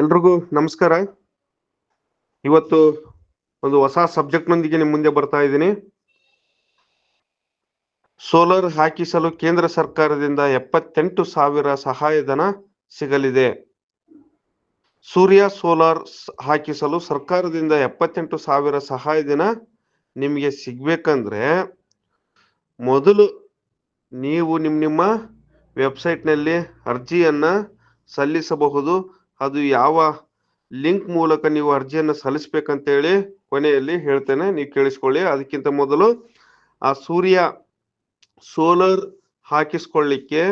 ಎಲ್ರಿಗೂ ನಮಸ್ಕಾರ. ಇವತ್ತು ಒಂದು ಹೊಸ ಸಬ್ಜೆಕ್ಟ್ನೊಂದಿಗೆ ನಿಮ್ಮ ಮುಂದೆ ಬರ್ತಾ ಇದ್ದೀನಿ. ಸೋಲಾರ್ ಹಾಕಿಸಲು ಕೇಂದ್ರ ಸರ್ಕಾರದಿಂದ 78,000 ಸಹಾಯಧನ ಸಿಗಲಿದೆ. ಸೂರ್ಯ ಸೋಲಾರ್ ಹಾಕಿಸಲು ಸರ್ಕಾರದಿಂದ 78,000 ಸಹಾಯಧನ ನಿಮಗೆ ಸಿಗ್ಬೇಕಂದ್ರೆ ಮೊದಲು ನೀವು ನಿಮ್ಮ ವೆಬ್ಸೈಟ್ನಲ್ಲಿ ಅರ್ಜಿಯನ್ನ ಸಲ್ಲಿಸಬಹುದು. ಅದು ಯಾವ ಲಿಂಕ್ ಮೂಲಕ ನೀವು ಅರ್ಜಿಯನ್ನು ಸಲ್ಲಿಸ್ಬೇಕಂತೇಳಿ ಕೊನೆಯಲ್ಲಿ ಹೇಳ್ತೇನೆ, ನೀವು ಕೇಳಿಸ್ಕೊಳ್ಳಿ. ಅದಕ್ಕಿಂತ ಮೊದಲು ಆ ಸೂರ್ಯ ಸೋಲಾರ್ ಹಾಕಿಸ್ಕೊಳ್ಳಿಕ್ಕೆ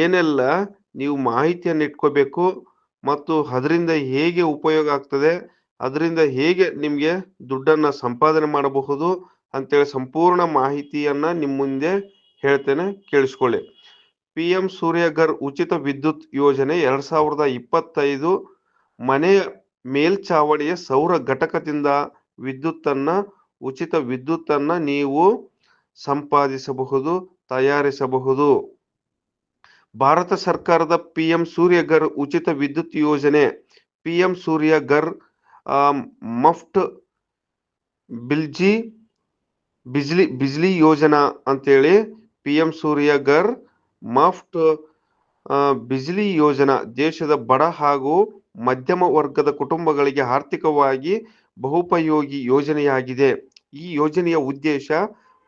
ಏನೆಲ್ಲ ನೀವು ಮಾಹಿತಿಯನ್ನು ಇಟ್ಕೋಬೇಕು ಮತ್ತು ಅದರಿಂದ ಹೇಗೆ ಉಪಯೋಗ ಆಗ್ತದೆ, ಅದರಿಂದ ಹೇಗೆ ನಿಮಗೆ ದುಡ್ಡನ್ನ ಸಂಪಾದನೆ ಮಾಡಬಹುದು ಅಂತೇಳಿ ಸಂಪೂರ್ಣ ಮಾಹಿತಿಯನ್ನ ನಿಮ್ಮ ಮುಂದೆ ಹೇಳ್ತೇನೆ, ಕೇಳಿಸ್ಕೊಳ್ಳಿ. PM ಸೂರ್ಯಘರ್ ಉಚಿತ ವಿದ್ಯುತ್ ಯೋಜನೆ 2025 ಮನೆಯ ಮೇಲ್ಛಾವಣಿಯ ಸೌರ ಘಟಕದಿಂದ ಉಚಿತ ವಿದ್ಯುತ್ತನ್ನ ನೀವು ಸಂಪಾದಿಸಬಹುದು, ತಯಾರಿಸಬಹುದು. ಭಾರತ ಸರ್ಕಾರದ PM ಸೂರ್ಯಘರ್ ಉಚಿತ ವಿದ್ಯುತ್ ಯೋಜನೆ, PM ಸೂರ್ಯಘರ್ ಮಫ್ಟ್ ಬಿಜ್ಲಿ ಯೋಜನಾ ಅಂತೇಳಿ PM ಸೂರ್ಯಘರ್ ಮಫ್ಟ್ ಬಿಜ್ಲಿ ಯೋಜನಾ ದೇಶದ ಬಡ ಹಾಗೂ ಮಧ್ಯಮ ವರ್ಗದ ಕುಟುಂಬಗಳಿಗೆ ಆರ್ಥಿಕವಾಗಿ ಬಹುಪಯೋಗಿ ಯೋಜನೆಯಾಗಿದೆ. ಈ ಯೋಜನೆಯ ಉದ್ದೇಶ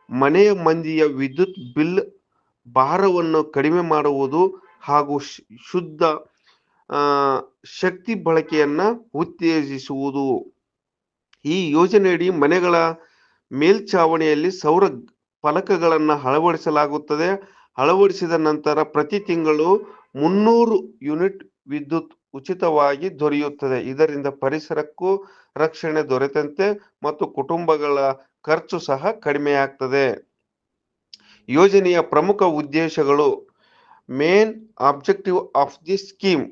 ಮನೆಯ ಮಂದಿಯ ವಿದ್ಯುತ್ ಬಿಲ್ ಭಾರವನ್ನು ಕಡಿಮೆ ಮಾಡುವುದು ಹಾಗೂ ಶುದ್ಧ ಶಕ್ತಿ ಬಳಕೆಯನ್ನ ಉತ್ತೇಜಿಸುವುದು. ಈ ಯೋಜನೆಯಡಿ ಮನೆಗಳ ಮೇಲ್ಛಾವಣಿಯಲ್ಲಿ ಸೌರ ಫಲಕಗಳನ್ನು ಅಳವಡಿಸಲಾಗುತ್ತದೆ. ಅಳವಡಿಸಿದ ನಂತರ ಪ್ರತಿ ತಿಂಗಳು 300 ಯೂನಿಟ್ ವಿದ್ಯುತ್ ಉಚಿತವಾಗಿ ದೊರೆಯುತ್ತದೆ. ಇದರಿಂದ ಪರಿಸರಕ್ಕೂ ರಕ್ಷಣೆ ದೊರೆತಂತೆ ಮತ್ತು ಕುಟುಂಬಗಳ ಖರ್ಚು ಸಹ ಕಡಿಮೆಯಾಗ್ತದೆ. ಯೋಜನೆಯ ಪ್ರಮುಖ ಉದ್ದೇಶಗಳು, main objective of the scheme.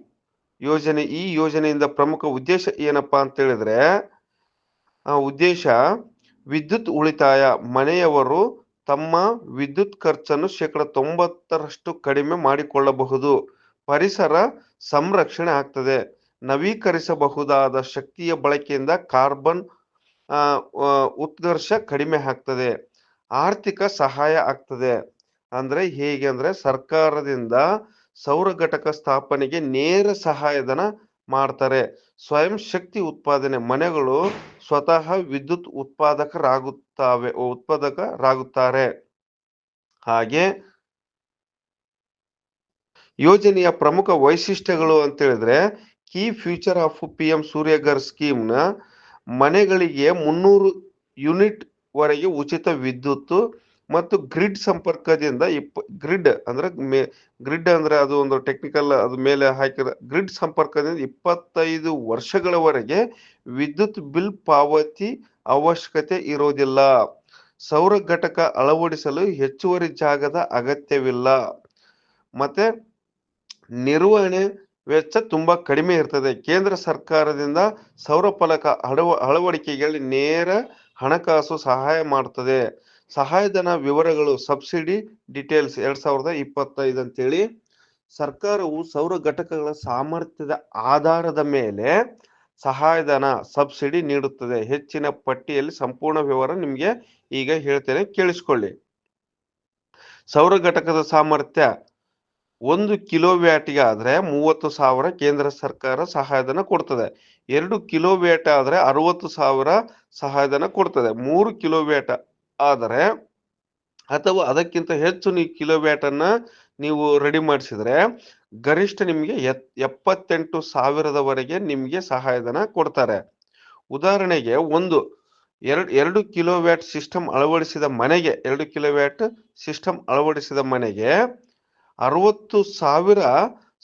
ಈ ಯೋಜನೆಯಿಂದ ಪ್ರಮುಖ ಉದ್ದೇಶ ಏನಪ್ಪಾ ಅಂತ ಹೇಳಿದ್ರೆ, ಉದ್ದೇಶ ವಿದ್ಯುತ್ ಉಳಿತಾಯ. ಮನೆಯವರು ತಮ್ಮ ವಿದ್ಯುತ್ ಖರ್ಚನ್ನು 90% ಕಡಿಮೆ ಮಾಡಿಕೊಳ್ಳಬಹುದು. ಪರಿಸರ ಸಂರಕ್ಷಣೆ ಆಗ್ತದೆ. ನವೀಕರಿಸಬಹುದಾದ ಶಕ್ತಿಯ ಬಳಕೆಯಿಂದ ಕಾರ್ಬನ್ ಉತ್ಕರ್ಷ ಕಡಿಮೆ ಆಗ್ತದೆ. ಆರ್ಥಿಕ ಸಹಾಯ ಆಗ್ತದೆ. ಅಂದ್ರೆ ಹೇಗೆ ಅಂದ್ರೆ, ಸರ್ಕಾರದಿಂದ ಸೌರ ಘಟಕ ಸ್ಥಾಪನೆಗೆ ನೇರ ಸಹಾಯಧನ ಮಾಡ್ತಾರೆ. ಸ್ವಯಂ ಶಕ್ತಿ ಉತ್ಪಾದನೆ, ಮನೆಗಳು ಸ್ವತಃ ವಿದ್ಯುತ್ ಉತ್ಪಾದಕರಾಗುತ್ತಾರೆ. ಹಾಗೆ ಯೋಜನೆಯ ಪ್ರಮುಖ ವೈಶಿಷ್ಟ್ಯಗಳು ಅಂತ ಹೇಳಿದ್ರೆ, key future of PM Surya Ghar scheme ನ ಮನೆಗಳಿಗೆ 300 ಯೂನಿಟ್ ವರೆಗೆ ಉಚಿತ ವಿದ್ಯುತ್ ಮತ್ತು ಗ್ರಿಡ್ ಸಂಪರ್ಕದಿಂದ ಗ್ರಿಡ್ ಅಂದ್ರೆ ಅದು ಒಂದು ಟೆಕ್ನಿಕಲ್, ಅದು ಮೇಲೆ ಹಾಕಿರೋ ಗ್ರಿಡ್ ಸಂಪರ್ಕದಿಂದ 25 ವರ್ಷಗಳವರೆಗೆ ವಿದ್ಯುತ್ ಬಿಲ್ ಪಾವತಿ ಅವಶ್ಯಕತೆ ಇರೋದಿಲ್ಲ. ಸೌರ ಘಟಕ ಅಳವಡಿಸಲು ಹೆಚ್ಚುವರಿ ಜಾಗದ ಅಗತ್ಯವಿಲ್ಲ. ಮತ್ತೆ ನಿರ್ವಹಣೆ ವೆಚ್ಚ ತುಂಬಾ ಕಡಿಮೆ ಇರ್ತದೆ. ಕೇಂದ್ರ ಸರ್ಕಾರದಿಂದ ಸೌರ ಫಲಕ ಅಳವಡಿಕೆಗೆ ನೇರ ಹಣಕಾಸು ಸಹಾಯ ಮಾಡುತ್ತದೆ. ಸಹಾಯಧನ ವಿವರಗಳು, ಸಬ್ಸಿಡಿ ಡೀಟೇಲ್ಸ್ 2025 ಅಂತೇಳಿ ಸರ್ಕಾರವು ಸೌರ ಘಟಕಗಳ ಸಾಮರ್ಥ್ಯದ ಆಧಾರದ ಮೇಲೆ ಸಹಾಯಧನ ಸಬ್ಸಿಡಿ ನೀಡುತ್ತದೆ. ಹೆಚ್ಚಿನ ಪಟ್ಟಿಯಲ್ಲಿ ಸಂಪೂರ್ಣ ವಿವರ ನಿಮ್ಗೆ ಈಗ ಹೇಳ್ತೇನೆ, ಕೇಳಿಸ್ಕೊಳ್ಳಿ. ಸೌರ ಘಟಕದ ಸಾಮರ್ಥ್ಯ 1 ಕಿಲೋವ್ಯಾಟ್ಗೆ ಆದ್ರೆ 30,000 ಕೇಂದ್ರ ಸರ್ಕಾರ ಸಹಾಯಧನ ಕೊಡ್ತದೆ. 2 ಕಿಲೋವ್ಯಾಟ್ ಆದ್ರೆ 60,000 ಸಹಾಯಧನ ಕೊಡ್ತದೆ. 3 ಕಿಲೋವ್ಯಾಟ್ ಆದರೆ ಅಥವಾ ಅದಕ್ಕಿಂತ ಹೆಚ್ಚು ಕಿಲೋವ್ಯಾಟ್ ಅನ್ನ ನೀವು ರೆಡಿ ಮಾಡಿಸಿದ್ರೆ ಗರಿಷ್ಠ ನಿಮ್ಗೆ 78,000ವರೆಗೆ ನಿಮ್ಗೆ ಸಹಾಯಧನ ಕೊಡ್ತಾರೆ. ಉದಾಹರಣೆಗೆ 2 ಕಿಲೋವ್ಯಾಟ್ ಸಿಸ್ಟಮ್ ಅಳವಡಿಸಿದ ಮನೆಗೆ 60,000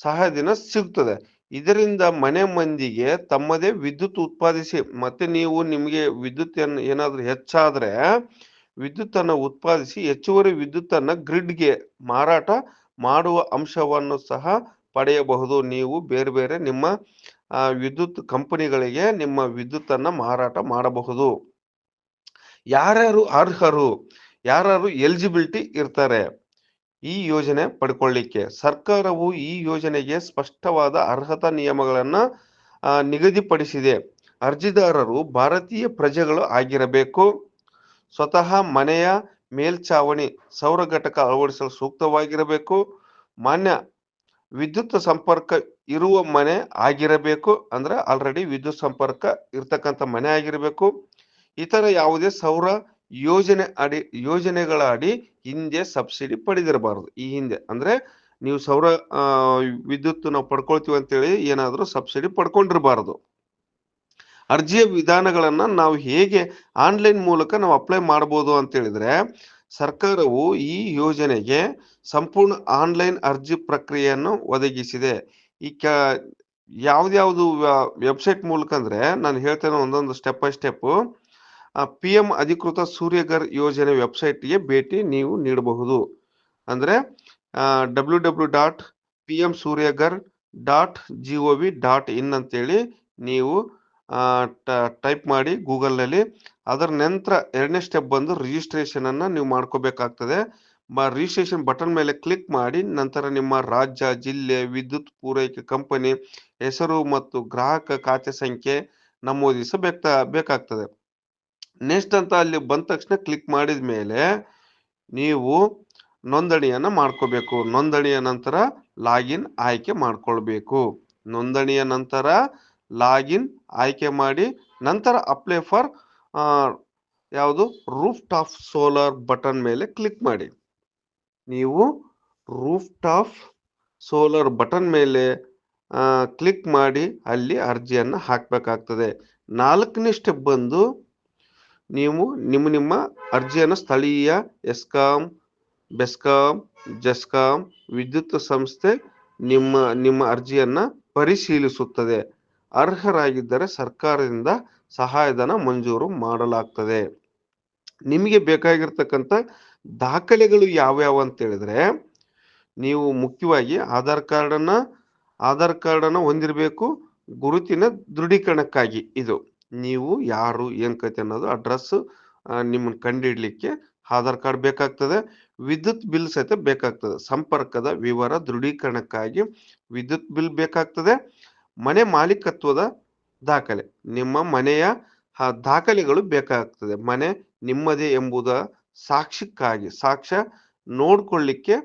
ಸಹಾಯಧನ ಸಿಗ್ತದೆ. ಇದರಿಂದ ಮನೆ ಮಂದಿಗೆ ತಮ್ಮದೇ ವಿದ್ಯುತ್ ಉತ್ಪಾದಿಸಿ, ಮತ್ತೆ ನಿಮಗೆ ವಿದ್ಯುತ್ ಏನಾದ್ರೂ ಹೆಚ್ಚಾದ್ರೆ ವಿದ್ಯುತ್ ಅನ್ನು ಉತ್ಪಾದಿಸಿ ಹೆಚ್ಚುವರಿ ವಿದ್ಯುತ್ ಅನ್ನ ಗ್ರಿಡ್ಗೆ ಮಾರಾಟ ಮಾಡುವ ಅಂಶವನ್ನು ಸಹ ಪಡೆಯಬಹುದು. ನೀವು ಬೇರೆ ಬೇರೆ ನಿಮ್ಮ ವಿದ್ಯುತ್ ಕಂಪನಿಗಳಿಗೆ ನಿಮ್ಮ ವಿದ್ಯುತ್ ಅನ್ನ ಮಾರಾಟ ಮಾಡಬಹುದು. ಯಾರ್ಯಾರು ಅರ್ಹರು, ಯಾರು ಎಲಿಜಿಬಿಲಿಟಿ ಇರ್ತಾರೆ ಈ ಯೋಜನೆ ಪಡ್ಕೊಳ್ಳಿಕ್ಕೆ? ಸರ್ಕಾರವು ಈ ಯೋಜನೆಗೆ ಸ್ಪಷ್ಟವಾದ ಅರ್ಹತಾ ನಿಯಮಗಳನ್ನ ನಿಗದಿಪಡಿಸಿದೆ. ಅರ್ಜಿದಾರರು ಭಾರತೀಯ ಪ್ರಜೆಗಳು ಆಗಿರಬೇಕು. ಸ್ವತಃ ಮನೆಯ ಮೇಲ್ಛಾವಣಿ ಸೌರ ಘಟಕ ಅಳವಡಿಸಲು ಸೂಕ್ತವಾಗಿರಬೇಕು. ಮಾನ್ಯ ವಿದ್ಯುತ್ ಸಂಪರ್ಕ ಇರುವ ಮನೆ ಆಗಿರಬೇಕು. ಅಂದ್ರೆ ಆಲ್ರೆಡಿ ವಿದ್ಯುತ್ ಸಂಪರ್ಕ ಇರ್ತಕ್ಕಂಥ ಮನೆ ಆಗಿರಬೇಕು. ಇತರ ಯಾವುದೇ ಸೌರ ಯೋಜನೆಗಳ ಅಡಿ ಹಿಂದೆ ಸಬ್ಸಿಡಿ ಪಡೆದಿರಬಾರದು. ಈ ಹಿಂದೆ ಅಂದ್ರೆ ನೀವು ಸೌರ ವಿದ್ಯುತ್ ನಾವು ಪಡ್ಕೊಳ್ತೀವಿ ಅಂತೇಳಿ ಏನಾದರೂ ಸಬ್ಸಿಡಿ ಪಡ್ಕೊಂಡಿರಬಾರದು. ಅರ್ಜಿಯ ವಿಧಾನಗಳನ್ನ ನಾವು ಹೇಗೆ ಆನ್ಲೈನ್ ಮೂಲಕ ನಾವು ಅಪ್ಲೈ ಮಾಡಬಹುದು ಅಂತ ಹೇಳಿದ್ರೆ, ಸರ್ಕಾರವು ಈ ಯೋಜನೆಗೆ ಸಂಪೂರ್ಣ ಆನ್ಲೈನ್ ಅರ್ಜಿ ಪ್ರಕ್ರಿಯೆಯನ್ನು ಒದಗಿಸಿದೆ. ಈ ಯಾವ್ದ್ಯಾವ್ದು ವೆಬ್ಸೈಟ್ ಮೂಲಕ ಅಂದ್ರೆ ನಾನು ಹೇಳ್ತೇನೆ ಒಂದೊಂದು ಸ್ಟೆಪ್ ಬೈ ಸ್ಟೆಪ್. PM ಅಧಿಕೃತ ಸೂರ್ಯಘರ್ ಯೋಜನೆ ವೆಬ್ಸೈಟ್ಗೆ ಭೇಟಿ ನೀವು ನೀಡಬಹುದು. ಅಂದ್ರೆ www.pmsuryaghar.gov.in ಅಂತೇಳಿ ನೀವು ಟೈಪ್ ಮಾಡಿ ಗೂಗಲ್ನಲ್ಲಿ. ಅದರ ನಂತರ ಎರಡನೇ ಸ್ಟೆಪ್ ಬಂದು ರಿಜಿಸ್ಟ್ರೇಷನ್ ಅನ್ನ ನೀವು ಮಾಡ್ಕೋಬೇಕಾಗ್ತದೆ. ರಿಜಿಸ್ಟ್ರೇಷನ್ ಬಟನ್ ಮೇಲೆ ಕ್ಲಿಕ್ ಮಾಡಿ ನಂತರ ನಿಮ್ಮ ರಾಜ್ಯ, ಜಿಲ್ಲೆ, ವಿದ್ಯುತ್ ಪೂರೈಕೆ ಕಂಪನಿ ಹೆಸರು ಮತ್ತು ಗ್ರಾಹಕ ಖಾತೆ ಸಂಖ್ಯೆ ನಮೂದಿಸಬೇಕಾಗ್ತದೆ. ನೆಕ್ಸ್ಟ್ ಅಂತ ಅಲ್ಲಿ ಬಂದ ತಕ್ಷಣ ಕ್ಲಿಕ್ ಮಾಡಿದ ಮೇಲೆ ನೀವು ನೋಂದಣಿಯನ್ನ ಮಾಡ್ಕೋಬೇಕು. ನೋಂದಣಿಯ ನಂತರ ಲಾಗಿನ್ ಆಯ್ಕೆ ಮಾಡ್ಕೊಳ್ಬೇಕು. ನೋಂದಣಿಯ ನಂತರ ಲಾಗಿನ್ ಆಯ್ಕೆ ಮಾಡಿ ನಂತರ ಅಪ್ಲೈ ಫಾರ್ ಯಾವುದು ರೂಫ್ ಟಾಪ್ ಸೋಲಾರ್ ಬಟನ್ ಮೇಲೆ ಕ್ಲಿಕ್ ಮಾಡಿ. ನೀವು ರೂಫ್ ಟಾಪ್ ಸೋಲಾರ್ ಬಟನ್ ಮೇಲೆ ಕ್ಲಿಕ್ ಮಾಡಿ ಅಲ್ಲಿ ಅರ್ಜಿಯನ್ನ ಹಾಕಬೇಕಾಗ್ತದೆ. 4ನೇ ಸ್ಟೆಪ್ ಬಂದು ನೀವು ನಿಮ್ಮ ಅರ್ಜಿಯನ್ನು ಸ್ಥಳೀಯ ಎಸ್ಕಾಂ, ಬೆಸ್ಕಾಂ, ಜೆಸ್ಕಾಂ ವಿದ್ಯುತ್ ಸಂಸ್ಥೆ ನಿಮ್ಮ ಅರ್ಜಿಯನ್ನ ಪರಿಶೀಲಿಸುತ್ತದೆ. ಅರ್ಹರಾಗಿದ್ದರೆ ಸರ್ಕಾರದಿಂದ ಸಹಾಯಧನ ಮಂಜೂರು ಮಾಡಲಾಗ್ತದೆ. ನಿಮಗೆ ಬೇಕಾಗಿರ್ತಕ್ಕಂಥ ದಾಖಲೆಗಳು ಯಾವ್ಯಾವ ಅಂತ ಹೇಳಿದ್ರೆ, ನೀವು ಮುಖ್ಯವಾಗಿ ಆಧಾರ್ ಕಾರ್ಡನ್ನ ಹೊಂದಿರಬೇಕು. ಗುರುತಿನ ದೃಢೀಕರಣಕ್ಕಾಗಿ ಇದು ನೀವು ಯಾರು ಏನ್ ಕತೆ ಅನ್ನೋದು ಅಡ್ರೆಸ್ ನಿಮ್ಮನ್ನ ಕಂಡುಹಿಡ್ಲಿಕ್ಕೆ ಆಧಾರ್ ಕಾರ್ಡ್ ಬೇಕಾಗ್ತದೆ. ವಿದ್ಯುತ್ ಬಿಲ್ ಸಹಿತ ಬೇಕಾಗ್ತದೆ. ಸಂಪರ್ಕದ ವಿವರ ದೃಢೀಕರಣಕ್ಕಾಗಿ ವಿದ್ಯುತ್ ಬಿಲ್ ಬೇಕಾಗ್ತದೆ. ಮನೆ ಮಾಲೀಕತ್ವದ ದಾಖಲೆ, ನಿಮ್ಮ ಮನೆಯ ದಾಖಲೆಗಳು ಬೇಕಾಗ್ತದೆ. ಮನೆ ನಿಮ್ಮದೇ ಎಂಬುದ ಸಾಕ್ಷ್ಯ ನೋಡ್ಕೊಳ್ಳಿಕ್ಕೆ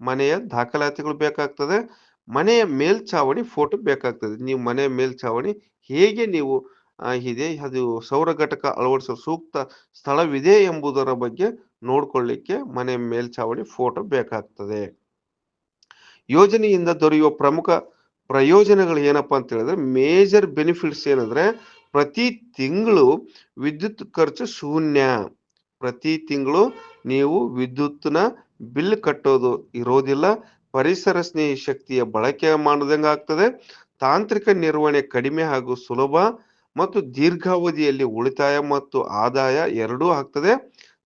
ಮನೆಯ ದಾಖಲಾತಿಗಳು ಬೇಕಾಗ್ತದೆ. ಮನೆಯ ಮೇಲ್ಛಾವಣಿ ಫೋಟೋ ಬೇಕಾಗ್ತದೆ. ನೀವು ಮನೆಯ ಮೇಲ್ಛಾವಣಿ ಹೇಗೆ ನೀವು ಇದೆ, ಅದು ಸೌರ ಘಟಕ ಅಳವಡಿಸಲು ಸೂಕ್ತ ಸ್ಥಳವಿದೆ ಎಂಬುದರ ಬಗ್ಗೆ ನೋಡ್ಕೊಳ್ಳಿಕ್ಕೆ ಮನೆ ಮೇಲ್ಛಾವಣಿ ಫೋಟೋ ಬೇಕಾಗ್ತದೆ. ಯೋಜನೆಯಿಂದ ದೊರೆಯುವ ಪ್ರಮುಖ ಪ್ರಯೋಜನಗಳು ಏನಪ್ಪಾ ಅಂತ ಹೇಳಿದ್ರೆ, ಮೇಜರ್ ಬೆನಿಫಿಟ್ಸ್ ಏನಂದ್ರೆ, ಪ್ರತಿ ತಿಂಗಳು ವಿದ್ಯುತ್ ಖರ್ಚು ಶೂನ್ಯ. ಪ್ರತಿ ತಿಂಗಳು ನೀವು ವಿದ್ಯುತ್ನ ಬಿಲ್ ಕಟ್ಟೋದು ಇರೋದಿಲ್ಲ. ಪರಿಸರ ಸ್ನೇಹಿ ಶಕ್ತಿಯ ಬಳಕೆ ಮಾಡೋದಂಗ ಆಗ್ತದೆ. ತಾಂತ್ರಿಕ ನಿರ್ವಹಣೆ ಕಡಿಮೆ ಹಾಗೂ ಸುಲಭ ಮತ್ತು ದೀರ್ಘಾವಧಿಯಲ್ಲಿ ಉಳಿತಾಯ ಮತ್ತು ಆದಾಯ ಎರಡೂ ಆಗ್ತದೆ.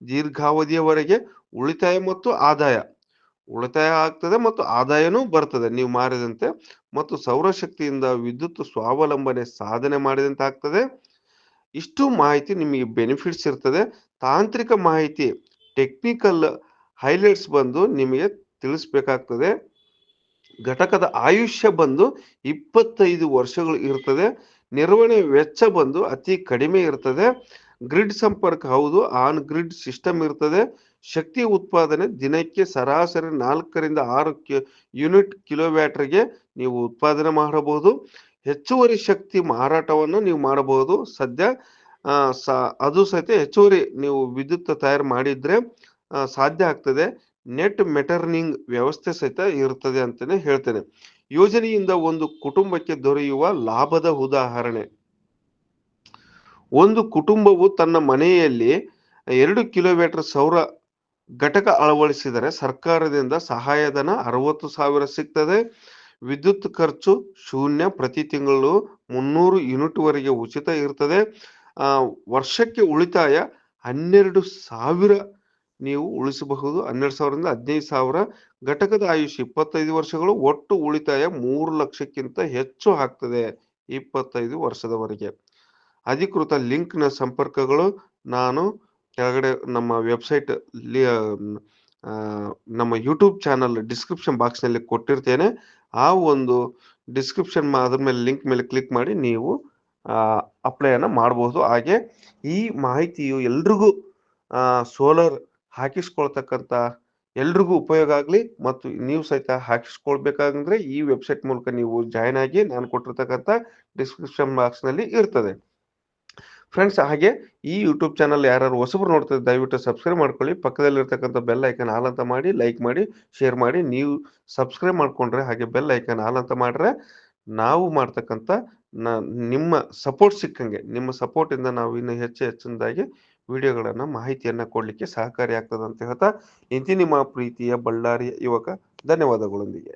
ದೀರ್ಘಾವಧಿಯವರೆಗೆ ಉಳಿತಾಯ ಆಗ್ತದೆ ಮತ್ತು ಆದಾಯನೂ ಬರ್ತದೆ ನೀವು ಮಾರಿದಂತೆ. ಮತ್ತು ಸೌರಶಕ್ತಿಯಿಂದ ವಿದ್ಯುತ್ ಸ್ವಾವಲಂಬನೆ ಸಾಧನೆ ಮಾಡಿದಂತೆ ಆಗ್ತದೆ. ಇಷ್ಟು ಮಾಹಿತಿ ನಿಮಗೆ ಬೆನಿಫಿಟ್ಸ್ ಇರ್ತದೆ. ತಾಂತ್ರಿಕ ಮಾಹಿತಿ ಟೆಕ್ನಿಕಲ್ ಹೈಲೈಟ್ಸ್ ಬಂದು ನಿಮಗೆ ತಿಳಿಸ್ಬೇಕಾಗ್ತದೆ. ಘಟಕದ ಆಯುಷ್ಯ ಬಂದು 25 ವರ್ಷಗಳು ಇರ್ತದೆ. ನಿರ್ವಹಣೆ ವೆಚ್ಚ ಬಂದು ಅತಿ ಕಡಿಮೆ ಇರ್ತದೆ. ಗ್ರಿಡ್ ಸಂಪರ್ಕ ಹೌದು, ಆನ್ ಗ್ರಿಡ್ ಸಿಸ್ಟಮ್ ಇರ್ತದೆ. ಶಕ್ತಿ ಉತ್ಪಾದನೆ ದಿನಕ್ಕೆ ಸರಾಸರಿ 4 ರಿಂದ 6 ಯೂನಿಟ್ ಕಿಲೋವ್ಯಾಟ್ರಿಗೆ ನೀವು ಉತ್ಪಾದನೆ ಮಾಡಬಹುದು. ಹೆಚ್ಚುವರಿ ಶಕ್ತಿ ಮಾರಾಟವನ್ನು ನೀವು ಮಾಡಬಹುದು. ಸದ್ಯ ಅದು ಸಹಿತ ಹೆಚ್ಚುವರಿ ನೀವು ವಿದ್ಯುತ್ ತಯಾರು ಮಾಡಿದ್ರೆ ಸಾಧ್ಯ ಆಗ್ತದೆ. ನೆಟ್ ಮೆಟರ್ನಿಂಗ್ ವ್ಯವಸ್ಥೆ ಸಹಿತ ಇರ್ತದೆ ಅಂತಾನೆ ಹೇಳ್ತೇನೆ. ಯೋಜನೆಯಿಂದ ಒಂದು ಕುಟುಂಬಕ್ಕೆ ದೊರೆಯುವ ಲಾಭದ ಉದಾಹರಣೆ. ಒಂದು ಕುಟುಂಬವು ತನ್ನ ಮನೆಯಲ್ಲಿ 2 ಕಿಲೋವ್ಯಾಟ್ ಸೌರ ಘಟಕ ಅಳವಡಿಸಿದರೆ ಸರ್ಕಾರದಿಂದ ಸಹಾಯಧನ 60,000 ಸಿಗ್ತದೆ. ವಿದ್ಯುತ್ ಖರ್ಚು ಶೂನ್ಯ. ಪ್ರತಿ ತಿಂಗಳು 300 ಯೂನಿಟ್ ವರೆಗೆ ಉಚಿತ ಇರ್ತದೆ. ವರ್ಷಕ್ಕೆ ಉಳಿತಾಯ 12,000 ನೀವು ಉಳಿಸಬಹುದು. 12,000ರಿಂದ 15,000. ಘಟಕದ ಆಯುಷ್ಯ 25 ವರ್ಷಗಳು. ಒಟ್ಟು ಉಳಿತಾಯ 3 ಲಕ್ಷಕ್ಕಿಂತ ಹೆಚ್ಚು ಆಗ್ತದೆ 25 ವರ್ಷದವರೆಗೆ. ಅಧಿಕೃತ ಲಿಂಕ್ನ ಸಂಪರ್ಕಗಳು ನಾನು ಕೆಳಗಡೆ ನಮ್ಮ ವೆಬ್ಸೈಟ್ ನಮ್ಮ ಯೂಟ್ಯೂಬ್ ಚಾನಲ್ ಡಿಸ್ಕ್ರಿಪ್ಷನ್ ಬಾಕ್ಸ್ನಲ್ಲಿ ಕೊಟ್ಟಿರ್ತೇನೆ. ಆ ಒಂದು ಡಿಸ್ಕ್ರಿಪ್ಷನ್ ಅದ್ರ ಮೇಲೆ ಲಿಂಕ್ ಮೇಲೆ ಕ್ಲಿಕ್ ಮಾಡಿ ನೀವು ಅಪ್ಲೈಯನ್ನು ಮಾಡಬಹುದು. ಹಾಗೆ ಈ ಮಾಹಿತಿಯು ಎಲ್ರಿಗೂ ಸೋಲಾರ್ ಹಾಕಿಸ್ಕೊಳ್ತಕ್ಕಂಥ ಎಲ್ರಿಗೂ ಉಪಯೋಗ ಆಗಲಿ ಮತ್ತು ನೀವು ಸಹಿತ ಹಾಕಿಸ್ಕೊಳ್ಬೇಕಾಗಂದ್ರೆ ಈ ವೆಬ್ಸೈಟ್ ಮೂಲಕ ನೀವು ಜಾಯ್ನ್ ಆಗಿ ನಾನು ಕೊಟ್ಟಿರ್ತಕ್ಕಂಥ ಡಿಸ್ಕ್ರಿಪ್ಷನ್ ಬಾಕ್ಸ್ನಲ್ಲಿ ಇರ್ತದೆ ಫ್ರೆಂಡ್ಸ್. ಹಾಗೆ ಈ ಯೂಟ್ಯೂಬ್ ಚಾನಲ್ ಯಾರು ಹೊಸಬರು ನೋಡ್ತಾರೆ ದಯವಿಟ್ಟು ಸಬ್ಸ್ಕ್ರೈಬ್ ಮಾಡ್ಕೊಳ್ಳಿ. ಪಕ್ಕದಲ್ಲಿರ್ತಕ್ಕಂಥ ಬೆಲ್ ಐಕನ್ ಆಲ್ ಅಂತ ಮಾಡಿ, ಲೈಕ್ ಮಾಡಿ, ಶೇರ್ ಮಾಡಿ. ನೀವು ಸಬ್ಸ್ಕ್ರೈಬ್ ಮಾಡ್ಕೊಂಡ್ರೆ ಹಾಗೆ ಬೆಲ್ ಐಕನ್ ಆಲ್ ಅಂತ ಮಾಡ್ರೆ ನಾವು ಮಾಡ್ತಕ್ಕಂಥ ನಿಮ್ಮ ಸಪೋರ್ಟ್ ಸಿಕ್ಕಂಗೆ, ನಿಮ್ಮ ಸಪೋರ್ಟಿಂದ ನಾವು ಇನ್ನು ಹೆಚ್ಚಿನದಾಗಿ ವಿಡಿಯೋಗಳನ್ನು ಮಾಹಿತಿಯನ್ನು ಕೊಡಲಿಕ್ಕೆ ಸಹಕಾರಿ ಆಗ್ತದೆ ಅಂತ ಹೇಳ್ತಾ ಇಂತಿ ನಿಮ್ಮ ಪ್ರೀತಿಯ ಬಳ್ಳಾರಿಯ ಯುವಕ. ಧನ್ಯವಾದಗಳೊಂದಿಗೆ.